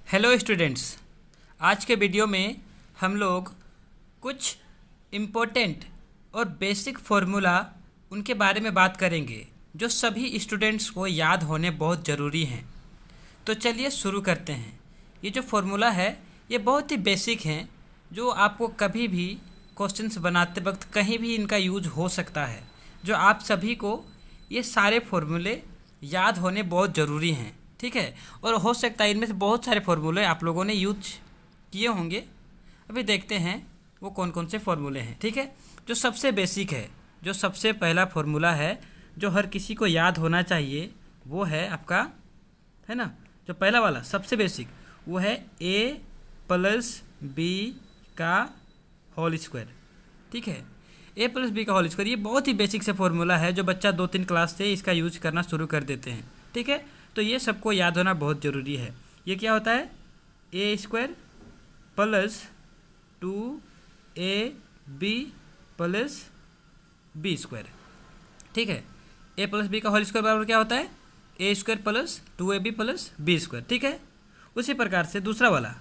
Hello students, आज के video में हम लोग कुछ इम्पोर्टेंट और बेसिक फार्मूला उनके बारे में बात करेंगे जो सभी स्टूडेंट्स को याद होने बहुत ज़रूरी हैं। तो चलिए शुरू करते हैं। ये जो फार्मूला है ये बहुत ही बेसिक हैं, जो आपको कभी भी क्वेश्चंस बनाते वक्त कहीं भी इनका यूज हो सकता है। जो आप सभी को ये सारे फार्मूले याद होने बहुत ज़रूरी हैं, ठीक है। और हो सकता है इनमें से बहुत सारे फार्मूले आप लोगों ने यूज किए होंगे। अभी देखते हैं वो कौन कौन से फार्मूले हैं, ठीक है। जो सबसे बेसिक है, जो सबसे पहला फार्मूला है जो हर किसी को याद होना चाहिए, वो है आपका, है ना, जो पहला वाला सबसे बेसिक वो है a प्लस बी का होल स्क्वायर, ठीक है। a प्लस बी का होल स्क्वायर ये बहुत ही बेसिक से फार्मूला है जो बच्चा 2-3 क्लास से इसका यूज करना शुरू कर देते हैं, ठीक है। तो ये सबको याद होना बहुत ज़रूरी है। ये क्या होता है, ए square plus 2ab plus B square, ठीक है। ए प्लस बी का होल स्क्वायर बराबर क्या होता है, ए square plus 2ab plus B square, ठीक है। उसी प्रकार से दूसरा वाला,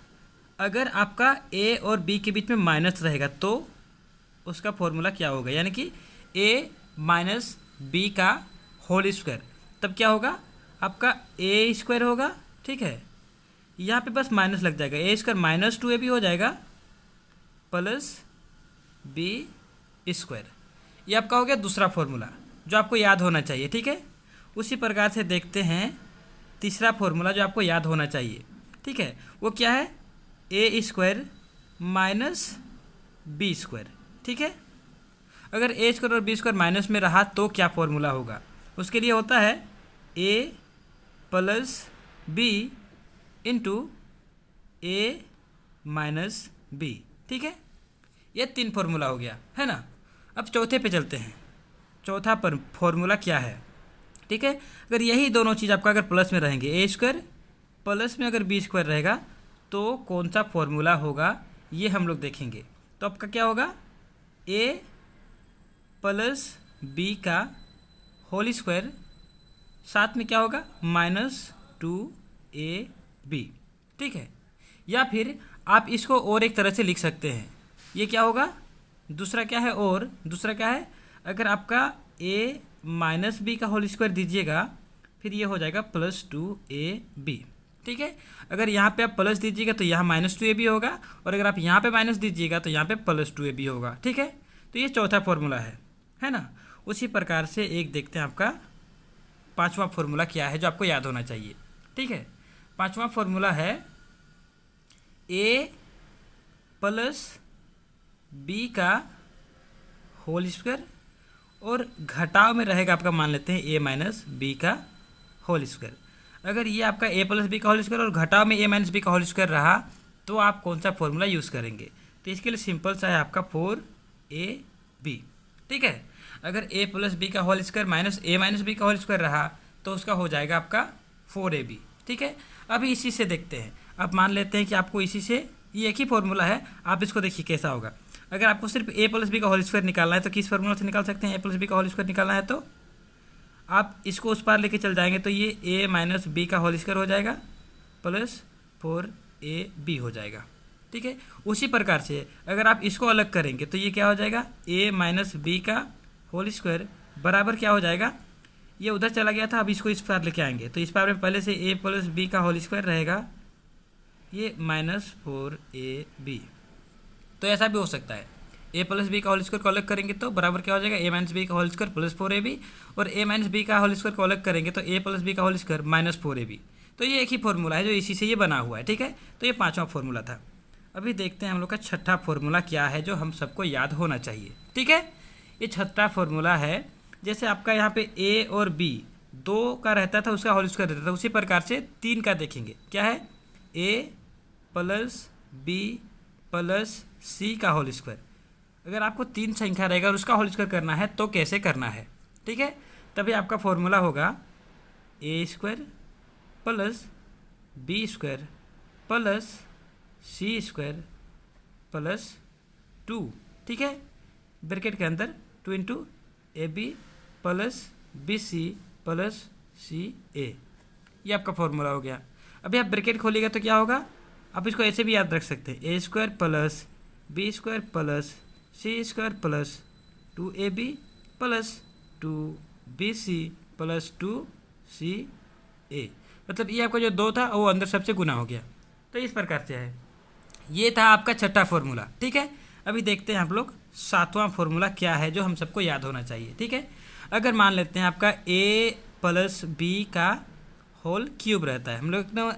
अगर आपका ए और बी के बीच में माइनस रहेगा तो उसका फॉर्मूला क्या होगा, यानी कि ए माइनस बी का होल स्क्वायर, तब क्या होगा, आपका ए स्क्वायर होगा, ठीक है। यहाँ पे बस माइनस लग जाएगा, ए स्क्वायर माइनस 2ab हो जाएगा प्लस बी स्क्वायर। ये आपका हो गया दूसरा फॉर्मूला जो आपको याद होना चाहिए, ठीक है। उसी प्रकार से देखते हैं तीसरा फॉर्मूला जो आपको याद होना चाहिए, ठीक है। वो क्या है, ए स्क्वायर माइनस बी स्क्वायर, ठीक है। अगर ए स्क्वायर और बी स्क्वायर माइनस में रहा तो क्या फॉर्मूला होगा, उसके लिए होता है ए प्लस बी इंटू ए माइनस बी, ठीक है। ये 3 फार्मूला हो गया, है ना। अब चौथे पे चलते हैं। चौथा फार्मूला क्या है, ठीक है। अगर यही दोनों चीज़ आपका अगर प्लस में रहेंगे, ए स्क्वायर प्लस में अगर बी स्क्वायर रहेगा तो कौन सा फॉर्मूला होगा ये हम लोग देखेंगे। तो आपका क्या होगा, ए प्लस बी का होल स्क्वायर, साथ में क्या होगा -2ab, ठीक है। या फिर आप इसको और एक तरह से लिख सकते हैं। ये क्या होगा, दूसरा क्या है, और दूसरा क्या है, अगर आपका a माइनस बी का होल स्क्वायर दीजिएगा फिर ये हो जाएगा +2ab, ठीक है। अगर यहाँ पे आप प्लस दीजिएगा तो यहाँ -2ab होगा, और अगर आप यहाँ पे माइनस दीजिएगा तो यहाँ पे +2ab होगा, ठीक है। तो ये चौथा फॉर्मूला है ना। उसी प्रकार से एक देखते हैं आपका पांचवा फॉर्मूला क्या है जो आपको याद होना चाहिए, ठीक है। पांचवा फॉर्मूला है a प्लस बी का होल स्क्वायर, और घटाव में रहेगा आपका, मान लेते हैं a माइनस बी का होल स्क्वायर। अगर ये आपका a प्लस बी का होल स्क्वायर और घटाव में a माइनस बी का होल स्क्वायर रहा तो आप कौन सा फॉर्मूला यूज़ करेंगे। तो इसके लिए सिंपल सा है आपका 4ab, ठीक है। अगर a प्लस बी का whole square minus a minus B का होल स्क्वायर रहा तो उसका हो जाएगा आपका 4ab, ठीक है। अभी इसी से देखते हैं। अब मान लेते हैं कि आपको इसी से, ये एक ही फॉर्मूला है, आप इसको देखिए कैसा होगा। अगर आपको सिर्फ a प्लस बी का होल स्क्वायर निकालना है तो किस फॉर्मूला से निकाल सकते हैं, a प्लस बी का होल स्क्वायर निकालना है तो आप इसको उस पार लेके चल जाएंगे तो ये a माइनस बी का होल स्क्वायर हो जाएगा प्लस 4ab हो जाएगा, ठीक है। उसी प्रकार से अगर आप इसको अलग करेंगे तो ये क्या हो जाएगा, a माइनस बी का होल स्क्वायर बराबर क्या हो जाएगा, ये उधर चला गया था, अब इसको इस पार लेके आएंगे तो इस पार में पहले से a प्लस बी का होल स्क्वायर रहेगा, ये -4ab। तो ऐसा भी हो सकता है, a प्लस बी का होल स्क्वायर को अलग करेंगे तो बराबर क्या हो जाएगा, a माइनस बी का होल स्क्वायर प्लस 4ab, और a माइनस बी का होल स्क्वायर को अलग करेंगे तो a प्लस बी का होल स्क्वायर -4ab। तो ये एक ही फॉर्मूला है जो इसी से ये बना हुआ है, ठीक है। तो ये पांचवा फॉर्मूला था। अभी देखते हैं हम लोग का छठा फॉर्मूला क्या है जो हम सबको याद होना चाहिए, ठीक है। ये छठा फॉर्मूला है, जैसे आपका यहाँ पे a और b 2 का रहता था उसका होल स्क्वायर रहता था, उसी प्रकार से 3 का देखेंगे। क्या है, a प्लस बी प्लस सी का होल स्क्वायर। अगर आपको 3 संख्या रहेगा और उसका होल स्क्वायर करना है तो कैसे करना है, ठीक है। तभी आपका फॉर्मूला होगा a square plus B square plus C square plus 2, ठीक है। ब्रैकेट के अंदर 2 into ab plus bc plus ca, ये आपका फॉर्मूला हो गया। अभी आप ब्रैकेट खोलिएगा तो क्या होगा, आप इसको ऐसे भी याद रख सकते हैं, ए square plus B square plus C square plus 2ab plus 2bc plus 2ca। मतलब ये आपका जो 2 था वो अंदर सबसे गुना हो गया। तो इस प्रकार से है। ये था आपका छठा फॉर्मूला। ठीक है, अभी देखते हैं आप लोग सातवां फॉर्मूला क्या है जो हम सबको याद होना चाहिए। ठीक है, अगर मान लेते हैं आपका a प्लस बी का होल क्यूब रहता है,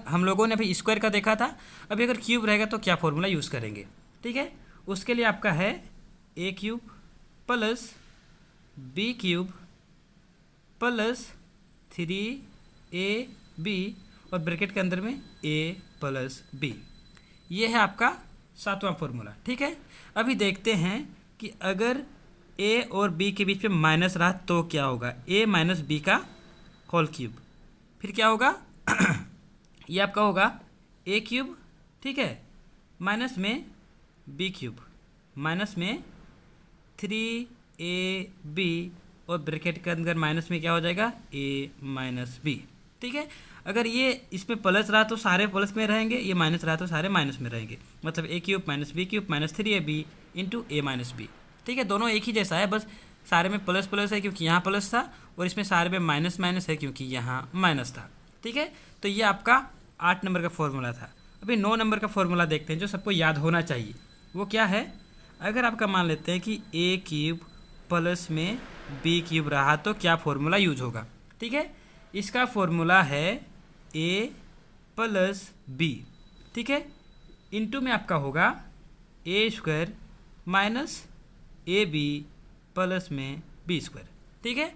हम लोगों ने अभी स्क्वायर का देखा था, अभी अगर क्यूब रहेगा तो क्या फॉर्मूला यूज़ करेंगे। ठीक है, उसके लिए आपका है a cube plus B cube plus 3ab और ब्रैकेट के अंदर में a प्लस बी। ये है आपका सातवां फॉर्मूला। ठीक है, अभी देखते हैं कि अगर a और b के बीच में माइनस रहा तो क्या होगा। a माइनस बी का होल क्यूब, फिर क्या होगा ये आपका होगा a क्यूब, ठीक है, माइनस में b क्यूब माइनस में 3ab और ब्रैकेट के अंदर माइनस में क्या हो जाएगा a माइनस बी। ठीक है, अगर ये इसमें प्लस रहा तो सारे प्लस में रहेंगे, ये माइनस रहा तो सारे माइनस में रहेंगे। मतलब a cube minus B cube minus 3ab into a minus B. ठीक है, दोनों एक ही जैसा है, बस सारे में प्लस प्लस है क्योंकि यहाँ प्लस था और इसमें सारे में माइनस माइनस है क्योंकि यहाँ माइनस था। ठीक है, तो ये आपका 8 नंबर का फॉर्मूला था। अभी 9 नंबर का फॉर्मूला देखते हैं जो सबको याद होना चाहिए। वो क्या है, अगर आपका मान लेते हैं कि a क्यूब प्लस में b क्यूब रहा तो क्या फॉर्मूला यूज होगा। ठीक है, इसका फॉर्मूला है a प्लस बी, ठीक है, इंटू में आपका होगा a square minus A B plus में बी स्क्वायर। ठीक है,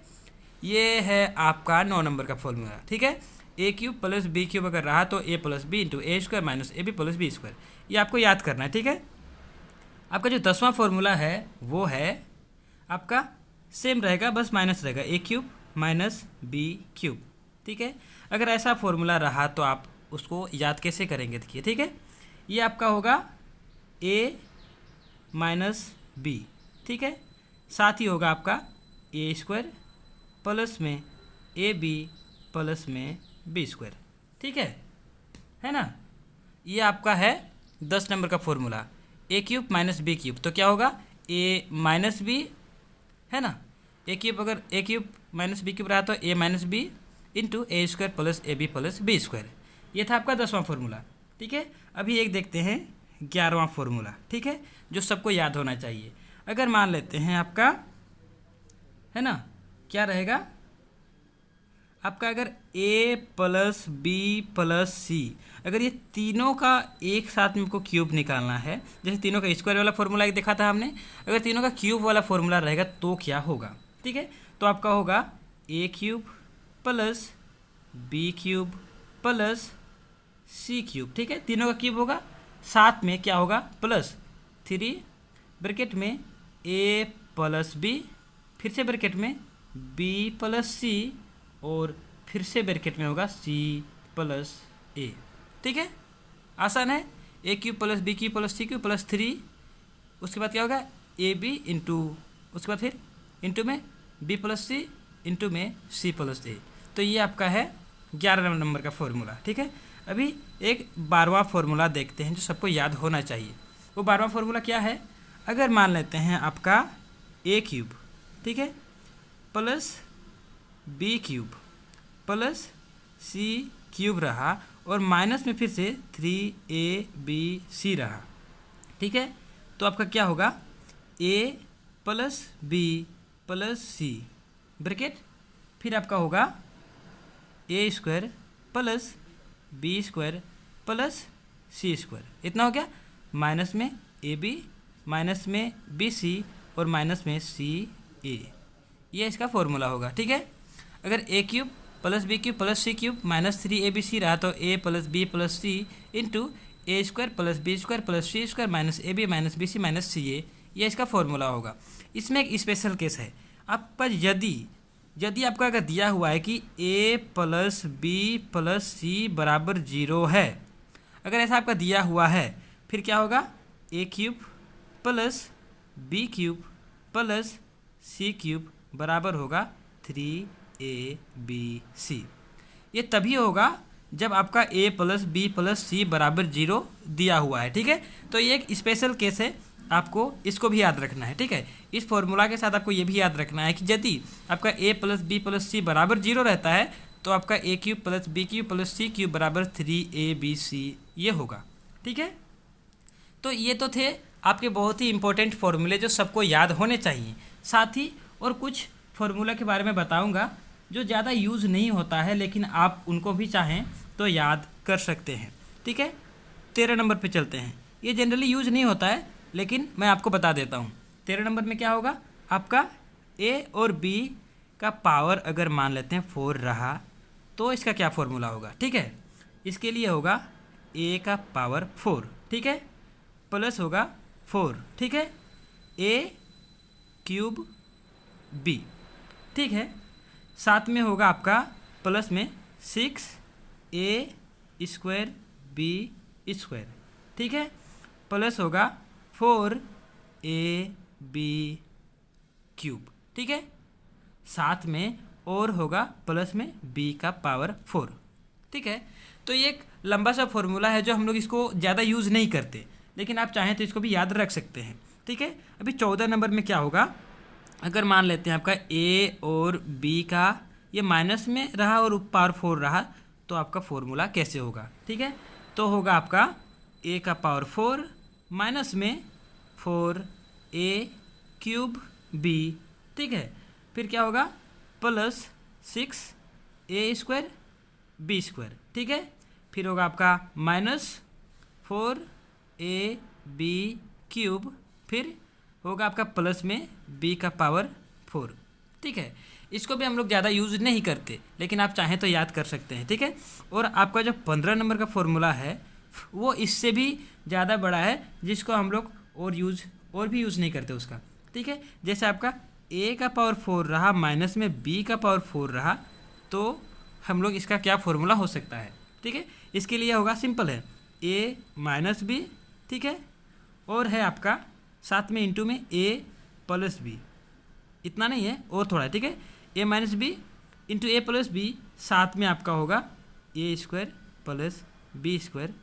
ये है आपका 9 नंबर का फॉर्मूला। ठीक है, A cube plus B cube अगर रहा तो a plus B into A square minus A B plus B square, ये आपको याद करना है। ठीक है, आपका जो 10वां फॉर्मूला है वो है आपका सेम रहेगा, बस माइनस रहेगा, ए क्यूब माइनस बी क्यूब। ठीक है, अगर ऐसा फॉर्मूला रहा तो आप उसको याद कैसे करेंगे देखिए। ठीक है, ये आपका होगा a माइनस बी, ठीक है, साथ ही होगा आपका ए स्क्वायर प्लस में ए बी प्लस में बी स्क्वायर। ठीक है ना, ये आपका है 10 नंबर का फॉर्मूला, ए क्यूब माइनस बी क्यूब। तो क्या होगा ए माइनस बी, है ना, ए क्यूब अगर ए क्यूब माइनस बी क्यूब रहा तो ए minus B into A square plus A B plus B square. ये था आपका 10वां फॉर्मूला। ठीक है, अभी एक देखते हैं 11वां फॉर्मूला। ठीक है, जो सबको याद होना चाहिए। अगर मान लेते हैं आपका, है ना, क्या रहेगा आपका, अगर a प्लस बी प्लस सी, अगर ये तीनों का एक साथ में को क्यूब निकालना है, जैसे तीनों का स्क्वायर वाला फॉर्मूला एक देखा था हमने, अगर तीनों का क्यूब वाला फॉर्मूला रहेगा तो क्या होगा। ठीक है, तो आपका होगा a cube plus B cube plus C cube. ठीक है, तीनों का क्यूब होगा, साथ में क्या होगा प्लस 3 ब्रैकेट में a प्लस बी, फिर से ब्रैकेट में b प्लस सी और फिर से ब्रैकेट में होगा c प्लस a। ठीक है, आसान है, a cube plus B cube plus C cube plus 3, उसके बाद क्या होगा ए बी इंटू, उसके बाद फिर इंटू में b प्लस सी इंटू में c प्लस a। तो ये आपका है 11 नंबर का फॉर्मूला। ठीक है, अभी एक 12वां फॉर्मूला देखते हैं जो सबको याद होना चाहिए। वो 12वां फॉर्मूला क्या है, अगर मान लेते हैं आपका a क्यूब, ठीक है, plus B cube plus C cube रहा और माइनस में फिर से 3abc रहा। ठीक है, तो आपका क्या होगा a plus B plus C bracket, फिर आपका होगा a square plus B square plus C square. इतना हो गया, माइनस में ए बी माइनस में बी सी और माइनस में सी ए, ये इसका फॉर्मूला होगा। ठीक है, अगर ए cube plus B cube plus C cube minus 3abc रहा तो a plus B plus C into A square plus B square plus C square minus A B minus B C minus सी ए, ये इसका formula होगा। इसमें एक special case है, आपका यदि आपका अगर दिया हुआ है कि a plus B plus C बराबर 0 है, अगर ऐसा आपका दिया हुआ है, फिर क्या होगा a cube plus B cube plus C cube बराबर होगा 3abc। ये तभी होगा जब आपका a plus B plus C बराबर 0 दिया हुआ है, ठीक है। तो ये एक स्पेशल केस है, आपको इसको भी याद रखना है, ठीक है। इस फॉर्मूला के साथ आपको ये भी याद रखना है कि यदि आपका a plus B plus C बराबर 0 रहता है तो आपका a cube plus B cube plus C cube बराबर 3abc ये होगा, ठीक है। तो ये तो थे आपके बहुत ही इंपॉर्टेंट फॉर्मूले जो सबको याद होने चाहिए। साथ ही और कुछ फॉर्मूला के बारे में बताऊंगा जो ज़्यादा यूज़ नहीं होता है, लेकिन आप उनको भी चाहें तो याद कर सकते हैं, ठीक है। 13 नंबर पे चलते हैं। ये जनरली यूज़ नहीं होता है, लेकिन मैं आपको बता देता हूँ। 13 नंबर में क्या होगा, आपका a और b का पावर अगर मान लेते हैं 4 रहा तो इसका क्या फॉर्मूला होगा, ठीक है। इसके लिए होगा a का पावर 4, ठीक है, प्लस होगा 4, ठीक है, a क्यूब b, ठीक है। साथ में होगा आपका प्लस में 6a स्क्वायर b स्क्वायर, ठीक है, प्लस होगा 4ab क्यूब, ठीक है। साथ में और होगा प्लस में b का पावर 4, ठीक है। तो ये एक लंबा सा फॉर्मूला है जो हम लोग इसको ज़्यादा यूज़ नहीं करते, लेकिन आप चाहें तो इसको भी याद रख सकते हैं, ठीक है। अभी 14 नंबर में क्या होगा, अगर मान लेते हैं आपका a और b का ये माइनस में रहा और पावर 4 रहा तो आपका फॉर्मूला कैसे होगा, ठीक है। तो होगा आपका a का पावर 4 माइनस में 4a क्यूब b, ठीक है। फिर क्या होगा plus 6a square b square, ठीक है। फिर होगा आपका माइनस 4ab क्यूब, फिर होगा आपका प्लस में b का पावर 4, ठीक है। इसको भी हम लोग ज़्यादा यूज़ नहीं करते, लेकिन आप चाहें तो याद कर सकते हैं, ठीक है। और आपका जो 15 नंबर का फॉर्मूला है वो इससे भी ज़्यादा बड़ा है, जिसको हम लोग और भी यूज़ नहीं करते उसका, ठीक है। जैसे आपका a का पावर 4 रहा माइनस में b का पावर 4 रहा तो हम लोग इसका क्या फॉर्मूला हो सकता है, ठीक है। इसके लिए होगा सिंपल है a माइनस बी, ठीक है, और है आपका साथ में इंटू में a प्लस बी, इतना नहीं है और थोड़ा है, ठीक है। a minus B into a plus B, साथ में आपका होगा a square plus b square,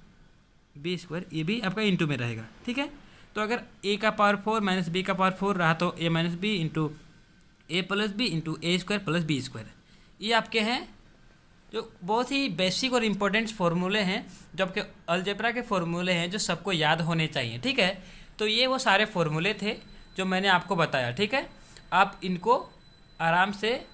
ये भी आपका इंटू में रहेगा, ठीक है। तो अगर a का पावर 4 माइनस b का पावर 4 रहा तो a minus B into a plus B into a square plus b square, ये आपके हैं जो बहुत ही बेसिक और इम्पोर्टेंट फार्मूले हैं, जो आपके अलजेब्रा के फार्मूले हैं जो सबको याद होने चाहिए, ठीक है। तो ये वो सारे फार्मूले थे जो मैंने आपको बताया, ठीक है। आप इनको आराम से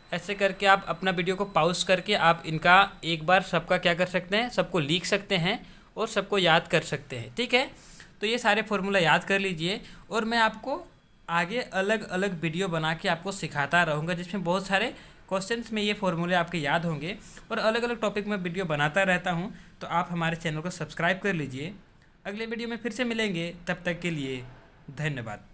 ऐसे करके आप अपना वीडियो को पॉज करके आप इनका एक बार सबका क्या कर सकते हैं, सबको लिख सकते हैं और सबको याद कर सकते हैं, ठीक है। तो ये सारे फार्मूला याद कर लीजिए और मैं आपको आगे अलग अलग वीडियो बना के आपको सिखाता रहूँगा, जिसमें बहुत सारे क्वेश्चंस में ये फार्मूले आपके याद होंगे और अलग अलग टॉपिक में वीडियो बनाता रहता हूँ। तो आप हमारे चैनल को सब्सक्राइब कर लीजिए। अगले वीडियो में फिर से मिलेंगे, तब तक के लिए धन्यवाद।